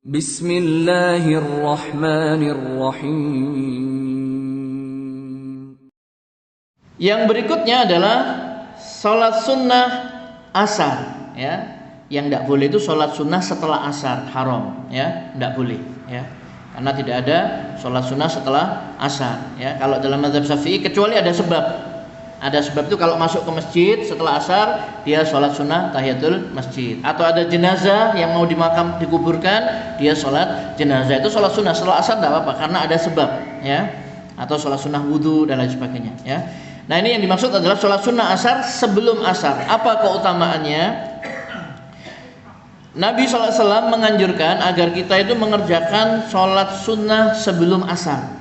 Bismillahirrahmanirrahim. Yang berikutnya adalah sholat sunnah asar, ya. Yang tidak boleh itu sholat sunnah setelah asar, haram, ya, tidak boleh, ya. Karena tidak ada sholat sunnah setelah asar, ya. Kalau dalam mazhab Syafi'i kecuali ada sebab. Ada sebab itu kalau masuk ke masjid setelah asar dia sholat sunnah tahiyatul masjid. Atau ada jenazah yang mau dikuburkan dia sholat jenazah, itu sholat sunnah setelah asar tidak apa-apa karena ada sebab, ya. Atau sholat sunnah wudhu dan lain sebagainya, ya. Nah ini yang dimaksud adalah sholat sunnah asar sebelum asar. Apa keutamaannya? Nabi SAW menganjurkan agar kita itu mengerjakan sholat sunnah sebelum asar.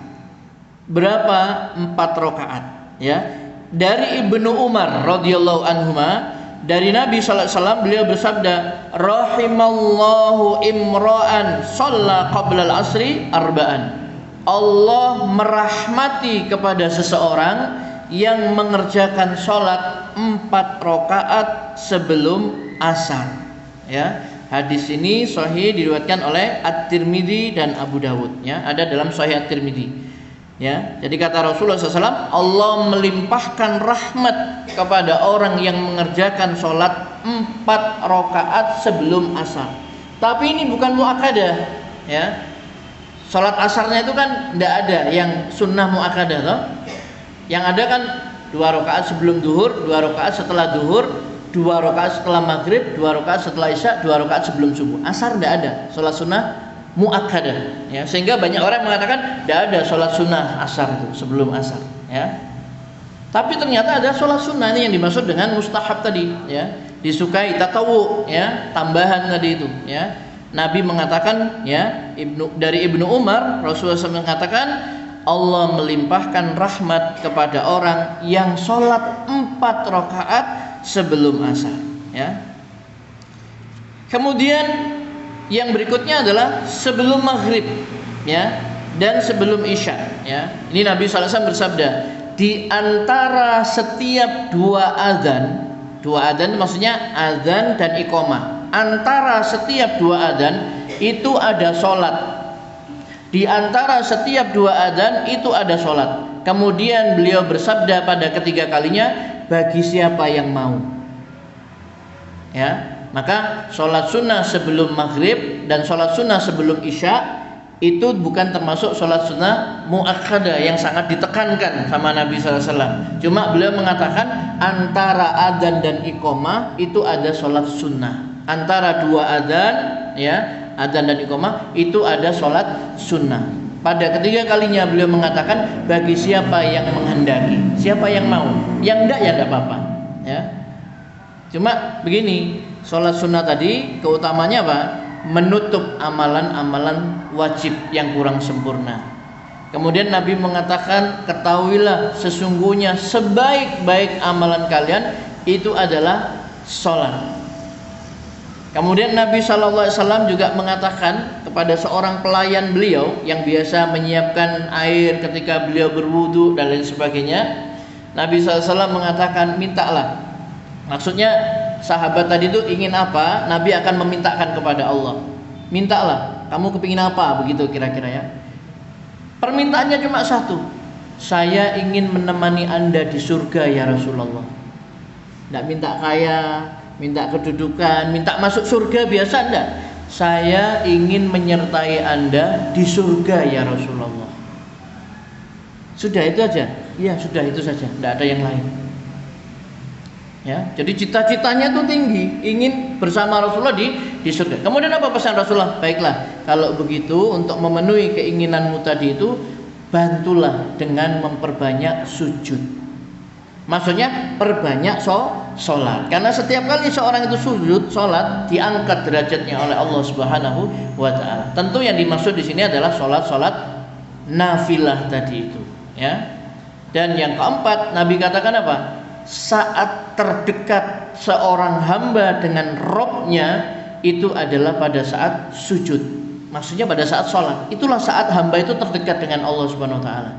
Berapa? 4 rakaat, ya. Dari Ibnu Umar radhiyallahu anhuma, dari Nabi SAW beliau bersabda, rahimallahu imra'an shalla qabla al-asri arba'an. Allah merahmati kepada seseorang yang mengerjakan sholat 4 rakaat sebelum asar, ya. Hadis ini sahih diriwayatkan oleh At-Tirmidzi dan Abu Dawud, ya. Ada dalam Sahih At-Tirmidzi, ya. Jadi kata Rasulullah SAW, Allah melimpahkan rahmat kepada orang yang mengerjakan sholat 4 rakaat sebelum asar. Tapi ini bukan muakkadah, ya. Sholat asarnya itu kan tidak ada yang sunnah muakkadah, toh. Yang ada kan 2 rakaat sebelum duhur, 2 rakaat setelah duhur, 2 rakaat setelah maghrib, 2 rakaat setelah isya, 2 rakaat sebelum subuh. Asar tidak ada sholat sunnah muakkadah, ya. Sehingga banyak orang mengatakan tidak ada sholat sunnah asar itu sebelum asar, ya. Tapi ternyata ada sholat sunnah, ini yang dimaksud dengan mustahab tadi, ya. Disukai, tatawu, ya, tambahan tadi itu, ya. Nabi mengatakan, ya, dari Ibnu Umar, Rasulullah SAW mengatakan Allah melimpahkan rahmat kepada orang yang sholat 4 rakaat sebelum asar, ya. Kemudian yang berikutnya adalah sebelum maghrib, ya, dan sebelum isya, ya. Ini Nabi SAW bersabda, di antara setiap dua adzan maksudnya adzan dan iqamah, antara setiap dua adzan itu ada sholat. Di antara setiap dua adzan itu ada sholat. Kemudian beliau bersabda pada ketiga kalinya, bagi siapa yang mau, ya. Maka sholat sunnah sebelum maghrib dan sholat sunnah sebelum isya itu bukan termasuk sholat sunnah muakkadah yang sangat ditekankan sama Nabi SAW. Cuma beliau mengatakan antara adzan dan iqamah itu ada sholat sunnah. Antara dua adzan, ya, adzan dan iqamah itu ada sholat sunnah. Pada ketiga kalinya beliau mengatakan bagi siapa yang menghendaki, siapa yang mau, yang enggak ya enggak apa-apa, ya. Cuma begini, sholat sunnah tadi keutamanya apa? Menutup amalan-amalan wajib yang kurang sempurna. Kemudian Nabi mengatakan, ketahuilah sesungguhnya sebaik-baik amalan kalian itu adalah sholat. Kemudian Nabi SAW juga mengatakan kepada seorang pelayan beliau yang biasa menyiapkan air ketika beliau berwudu dan lain sebagainya. Nabi SAW mengatakan, mintalah. Maksudnya sahabat tadi itu ingin apa, Nabi akan memintakan kepada Allah. Mintalah, kamu kepingin apa, begitu kira-kira, ya. Permintaannya cuma satu, saya ingin menemani anda di surga ya Rasulullah. Tidak minta kaya, minta kedudukan, minta masuk surga biasa, enggak. Saya ingin menyertai anda di surga ya Rasulullah. Sudah itu aja. Iya, sudah itu saja, tidak ada yang lain, ya. Jadi cita-citanya itu tinggi, ingin bersama Rasulullah di surga. Kemudian apa pesan Rasulullah? Baiklah, kalau begitu untuk memenuhi keinginanmu tadi itu, bantulah dengan memperbanyak sujud. Maksudnya perbanyak sholat. Karena setiap kali seorang itu sujud sholat, diangkat derajatnya oleh Allah Subhanahu wa ta'ala. Tentu yang dimaksud di sini adalah sholat nafilah tadi itu, ya. Dan yang keempat, Nabi katakan apa? Saat terdekat seorang hamba dengan Robnya itu adalah pada saat sujud. Maksudnya pada saat sholat. Itulah saat hamba itu terdekat dengan Allah Subhanahu wa ta'ala.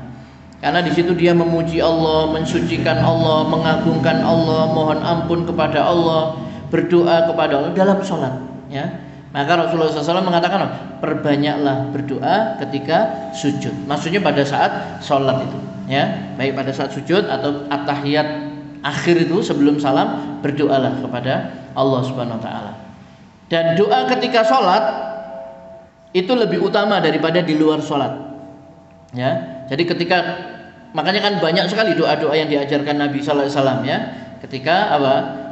Karena di situ dia memuji Allah, mensucikan Allah, mengagungkan Allah, mohon ampun kepada Allah, berdoa kepada Allah dalam sholat, ya. Maka Rasulullah SAW mengatakan, perbanyaklah berdoa ketika sujud. Maksudnya pada saat sholat itu, ya, baik pada saat sujud atau at-tahiyat akhir itu sebelum salam, berdoalah kepada Allah Subhanahu Wa Taala. Dan doa ketika sholat itu lebih utama daripada di luar sholat. Ya, jadi makanya kan banyak sekali doa-doa yang diajarkan Nabi Sallallahu Alaihi Wasallam, ya. Ketika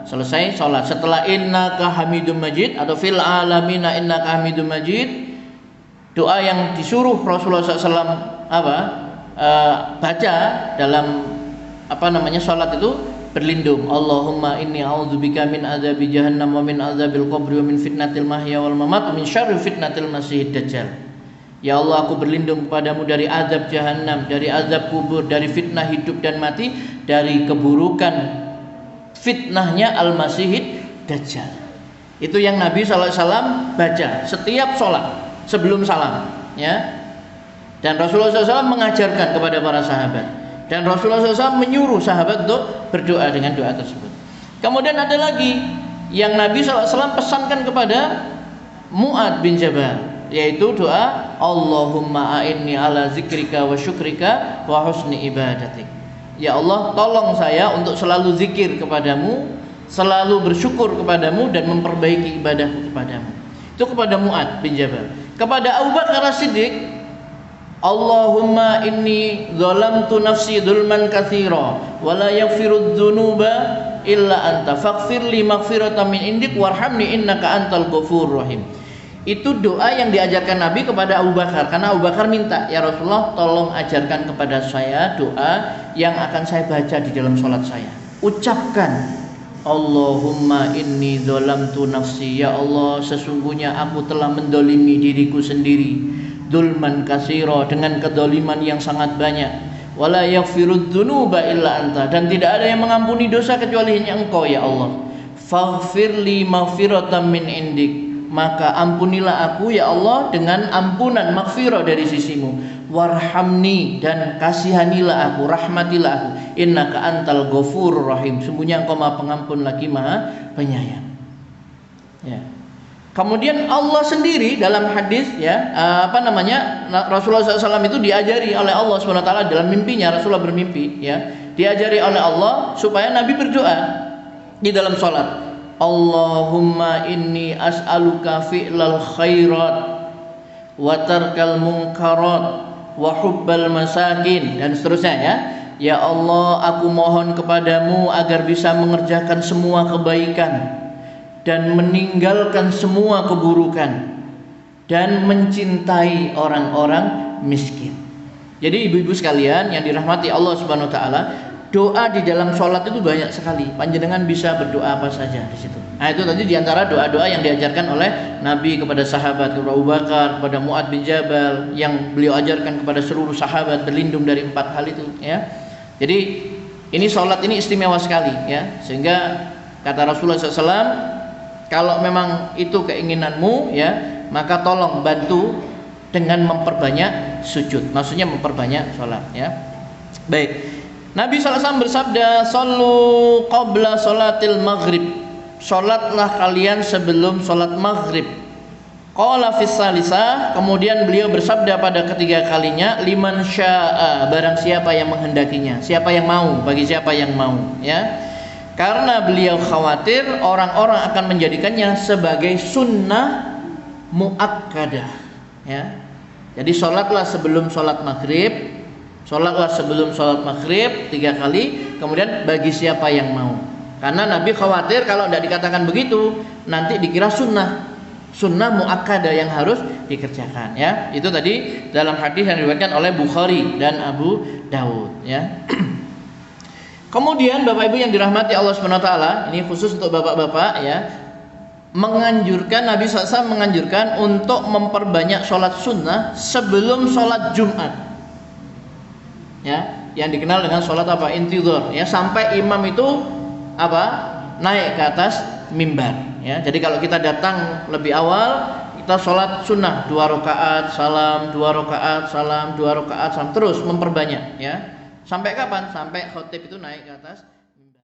selesai sholat, setelah innaka hamidum majid atau fil alamina innaka hamidum majid, doa yang disuruh Rasulullah SAW baca dalam sholat itu berlindung, Allahumma inni a'udzubika min adzabi jahannam wa min adzabil qabri wa min fitnatil mahya wal mamat wa min syarri fitnatil masiihid dajjal. Ya Allah, aku berlindung kepadamu dari azab jahannam, dari azab kubur, dari fitnah hidup dan mati, dari keburukan fitnahnya al-masihid dajjal. Itu yang Nabi SAW baca setiap sholat sebelum salam, ya. Dan Rasulullah SAW mengajarkan kepada para sahabat, dan Rasulullah SAW menyuruh sahabat untuk berdoa dengan doa tersebut. Kemudian ada lagi yang Nabi SAW pesankan kepada Mu'ad bin Jabal, yaitu doa Allahumma a'inni ala zikrika wa syukrika wa husni ibadatik. Ya Allah, tolong saya untuk selalu zikir kepadamu, selalu bersyukur kepadamu, dan memperbaiki ibadahku kepadamu. Itu kepada Mu'ad bin Jabal. Kepada Abu Bakar As-Siddiq, Allahumma inni zalamtu nafsi dzulman katsira wa la yaghfiru dzunuba illa anta faghfir li maghfiratan min indik warhamni innaka antal ghafurur rahim. Itu doa yang diajarkan Nabi kepada Abu Bakar, karena Abu Bakar minta, ya Rasulullah, tolong ajarkan kepada saya doa yang akan saya baca di dalam sholat saya. Ucapkan Allahumma inni dzalamtu nafsi, ya Allah, sesungguhnya aku telah mendolimi diriku sendiri, dzulman katsira, dengan kedoliman yang sangat banyak, wala yaghfirudz dzunuba illa anta, dan tidak ada yang mengampuni dosa kecuali hanya Engkau, ya Allah. Faghfirli maghfiratan min indik, maka ampunilah aku, ya Allah, dengan ampunan maghfirah dari sisimu. Warhamni, dan kasihanilah aku, rahmatilah aku, innaka antal ghafurur rahim, sungguhnya Engkau Maha Pengampun lagi Maha Penyayang. Ya. Kemudian Allah sendiri dalam hadis, ya, Rasulullah SAW itu diajari oleh Allah SWT dalam mimpinya. Rasulullah bermimpi, ya, diajari oleh Allah supaya Nabi berdoa di dalam sholat. Allahumma inni as'aluka fi'lal khairat wa tarkal munkarat wa hubbal masakin, dan seterusnya, ya. Ya Allah, aku mohon kepadamu agar bisa mengerjakan semua kebaikan dan meninggalkan semua keburukan dan mencintai orang-orang miskin. Jadi ibu-ibu sekalian yang dirahmati Allah Subhanahu wa taala, doa di dalam sholat itu banyak sekali. Panjenengan bisa berdoa apa saja di situ. Nah, itu tadi diantara doa-doa yang diajarkan oleh Nabi kepada sahabat, kepada Abu Bakar, kepada Mu'ad bin Jabal, yang beliau ajarkan kepada seluruh sahabat, berlindung dari 4 hal itu, ya. Jadi ini sholat ini istimewa sekali, ya. Sehingga kata Rasulullah SAW, kalau memang itu keinginanmu, ya, maka tolong bantu dengan memperbanyak sujud. Maksudnya memperbanyak sholat, ya. Baik. Nabi SAW bersabda, "Shallu qabla sholatil maghrib." Sholatlah kalian sebelum sholat maghrib. Qala fis salisah, kemudian beliau bersabda pada ketiga kalinya, liman syaa, barang siapa yang menghendakinya, siapa yang mau, bagi siapa yang mau, ya. Karena beliau khawatir orang-orang akan menjadikannya sebagai sunnah muakkadah, ya. Jadi sholatlah sebelum sholat maghrib. Sholatlah sebelum sholat maghrib 3 kali, kemudian bagi siapa yang mau. Karena Nabi khawatir kalau tidak dikatakan begitu, nanti dikira sunnah muakkadah yang harus dikerjakan, ya. Itu tadi dalam hadis yang diriwayatkan oleh Bukhari dan Abu Dawud, ya. Kemudian Bapak Ibu yang dirahmati Allah Subhanahu wa taala, ini khusus untuk bapak-bapak, ya. Nabi SAW menganjurkan untuk memperbanyak sholat sunnah sebelum sholat Jumat, ya, yang dikenal dengan sholat apa, intidhar, ya, sampai imam itu naik ke atas mimbar, ya. Jadi kalau kita datang lebih awal, kita sholat sunnah 2 rakaat salam, 2 rakaat salam, 2 rakaat salam, terus memperbanyak, ya. Sampai kapan? Sampai khotib itu naik ke atas